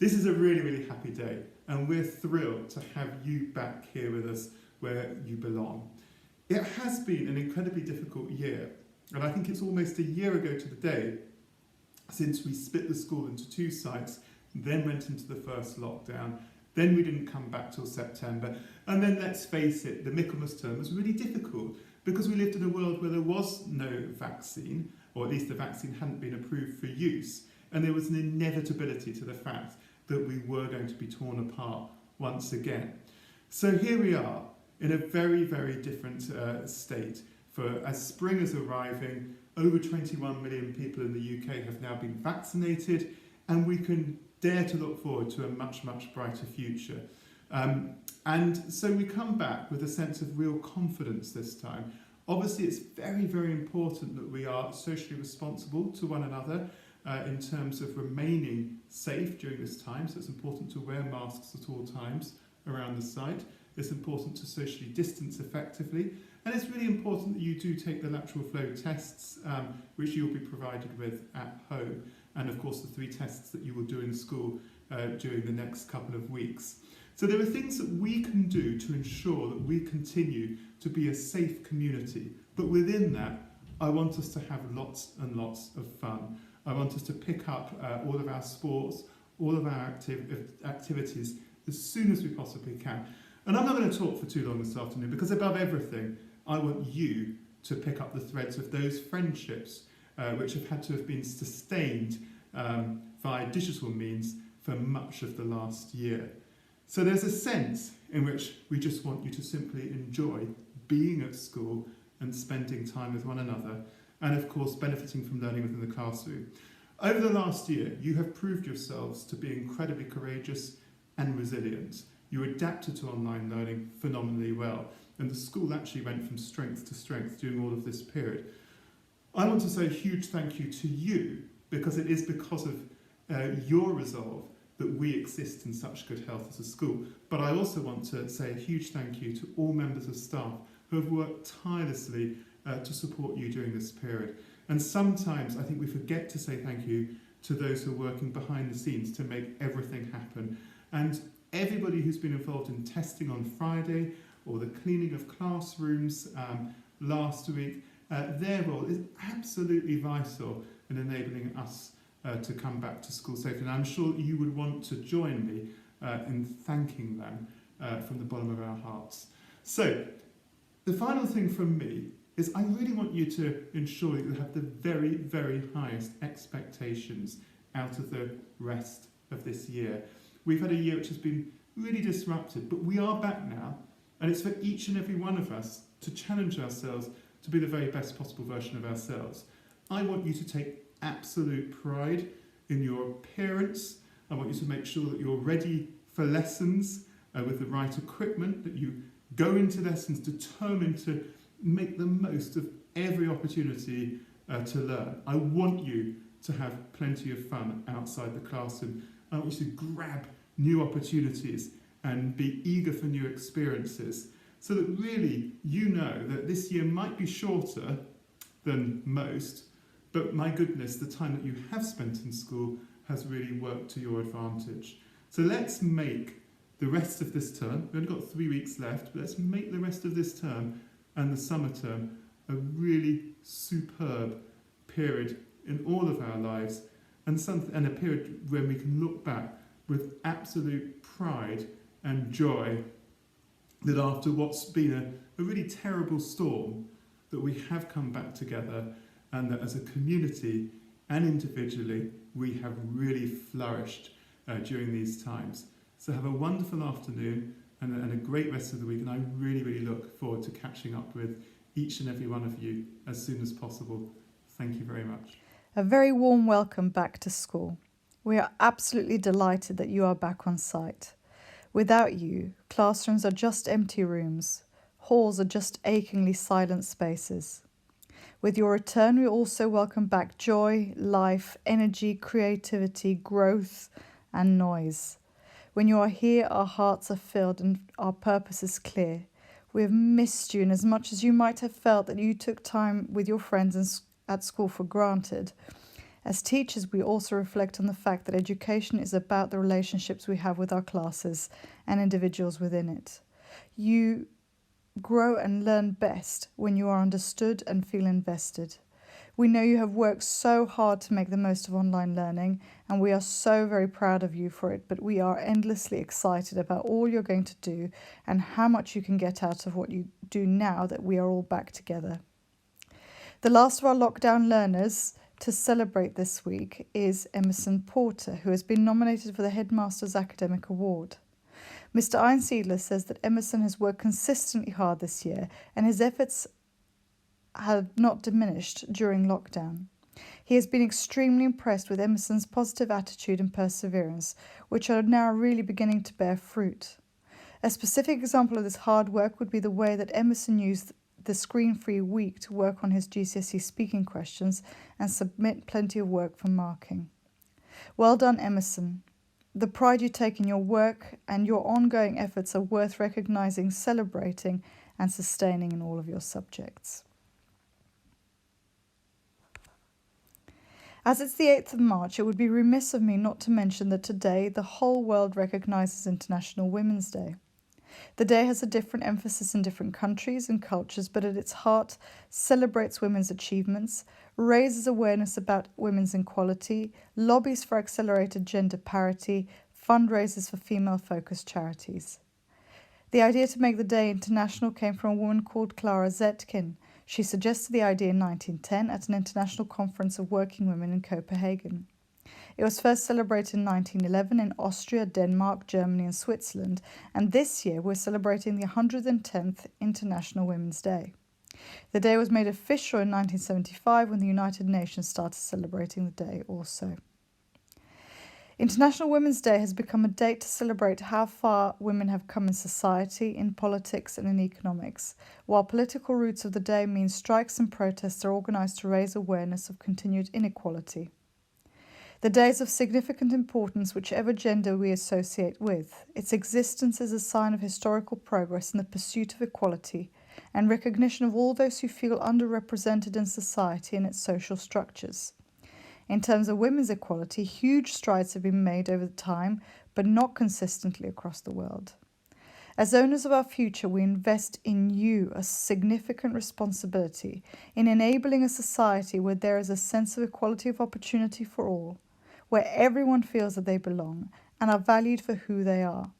This is a really, really happy day, and we're thrilled to have you back here with us where you belong. It has been an incredibly difficult year, and I think it's almost a year ago to the day since we split the school into two sites, then went into the first lockdown, then we didn't come back till September, and then let's face it, the Michaelmas term was really difficult because we lived in a world where there was no vaccine, or at least the vaccine hadn't been approved for use, and there was an inevitability to the fact that we were going to be torn apart once again. So here we are in a very, very different state. As spring is arriving, over 21 million people in the UK have now been vaccinated, and we can dare to look forward to a much, much brighter future. And so we come back with a sense of real confidence this time. Obviously, it's very, very important that we are socially responsible to one another in terms of remaining safe during this time. So it's important to wear masks at all times around the site. It's important to socially distance effectively. And it's really important that you do take the lateral flow tests, which you'll be provided with at home. And of course, the 3 tests that you will do in school during the next couple of weeks. So there are things that we can do to ensure that we continue to be a safe community. But within that, I want us to have lots and lots of fun. I want us to pick up all of our sports, all of our activities as soon as we possibly can. And I'm not going to talk for too long this afternoon because above everything, I want you to pick up the threads of those friendships which have had to have been sustained via digital means for much of the last year. So there's a sense in which we just want you to simply enjoy being at school and spending time with one another, and of course benefiting from learning within the classroom. Over the last year, you have proved yourselves to be incredibly courageous and resilient. You adapted to online learning phenomenally well, and the school actually went from strength to strength during all of this period. I want to say a huge thank you to you, because it is because of your resolve that we exist in such good health as a school. But I also want to say a huge thank you to all members of staff who have worked tirelessly to support you during this period. And sometimes I think we forget to say thank you to those who are working behind the scenes to make everything happen. And everybody who's been involved in testing on Friday, or the cleaning of classrooms last week, their role is absolutely vital in enabling us to come back to school safely. And I'm sure you would want to join me in thanking them from the bottom of our hearts. So, the final thing from me is I really want you to ensure that you have the very, very highest expectations out of the rest of this year. We've had a year which has been really disrupted, but we are back now, and it's for each and every one of us to challenge ourselves to be the very best possible version of ourselves. I want you to take absolute pride in your appearance. I want you to make sure that you're ready for lessons with the right equipment, that you go into lessons determined to make the most of every opportunity to learn. I want you to have plenty of fun outside the classroom. I want you to grab new opportunities and be eager for new experiences, so that really you know that this year might be shorter than most, but my goodness, the time that you have spent in school has really worked to your advantage. So let's make the rest of this term, we've only got 3 weeks left, but let's make the rest of this term and the summer term a really superb period in all of our lives, and a period when we can look back with absolute pride and joy that after what's been a really terrible storm, that we have come back together, and that as a community and individually, we have really flourished during these times. So have a wonderful afternoon and a great rest of the week, and I really, really look forward to catching up with each and every one of you as soon as possible. Thank you very much. A very warm welcome back to school. We are absolutely delighted that you are back on site. Without you, classrooms are just empty rooms. Halls are just achingly silent spaces. With your return, we also welcome back joy, life, energy, creativity, growth, and noise. When you are here, our hearts are filled and our purpose is clear. We have missed you, and as much as you might have felt that you took time with your friends at school for granted, As teachers, we also reflect on the fact that education is about the relationships we have with our classes and individuals within it. You grow and learn best when you are understood and feel invested. We know you have worked so hard to make the most of online learning, and we are so very proud of you for it, but we are endlessly excited about all you're going to do and how much you can get out of what you do now that we are all back together. The last of our lockdown learners to celebrate this week is Emerson Porter, who has been nominated for the Headmaster's Academic Award. Mr. Einsiedler says that Emerson has worked consistently hard this year and his efforts have not diminished during lockdown. He has been extremely impressed with Emerson's positive attitude and perseverance, which are now really beginning to bear fruit. A specific example of this hard work would be the way that Emerson used the screen-free week to work on his GCSE speaking questions and submit plenty of work for marking. Well done, Emerson. The pride you take in your work and your ongoing efforts are worth recognising, celebrating and sustaining in all of your subjects. As it's the 8th of March, it would be remiss of me not to mention that today the whole world recognises International Women's Day. The day has a different emphasis in different countries and cultures, but at its heart celebrates women's achievements, raises awareness about women's equality, lobbies for accelerated gender parity, fundraises for female-focused charities. The idea to make the day international came from a woman called Clara Zetkin. She suggested the idea in 1910 at an international conference of working women in Copenhagen. It was first celebrated in 1911 in Austria, Denmark, Germany and Switzerland, and this year we're celebrating the 110th International Women's Day. The day was made official in 1975 when the United Nations started celebrating the day also. International Women's Day has become a date to celebrate how far women have come in society, in politics and in economics, while political roots of the day mean strikes and protests are organised to raise awareness of continued inequality. The day is of significant importance whichever gender we associate with. Its existence is a sign of historical progress in the pursuit of equality and recognition of all those who feel underrepresented in society and its social structures. In terms of women's equality, huge strides have been made over time, but not consistently across the world. As owners of our future, we invest in you a significant responsibility in enabling a society where there is a sense of equality of opportunity for all, where everyone feels that they belong and are valued for who they are.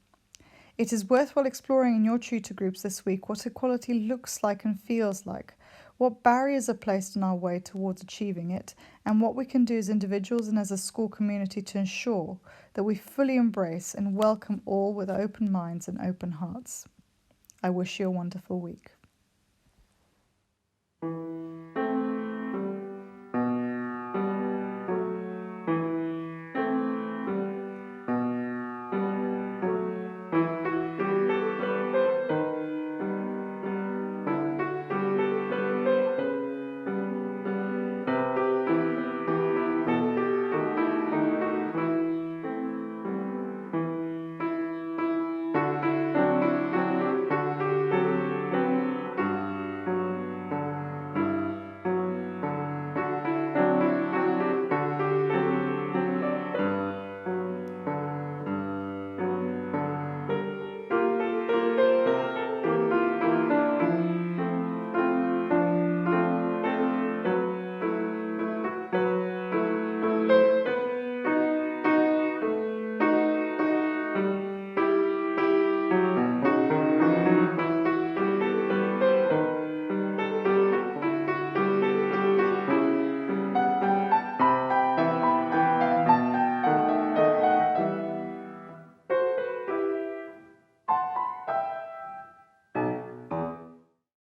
It is worthwhile exploring in your tutor groups this week what equality looks like and feels like, what barriers are placed in our way towards achieving it, and what we can do as individuals and as a school community to ensure that we fully embrace and welcome all with open minds and open hearts. I wish you a wonderful week.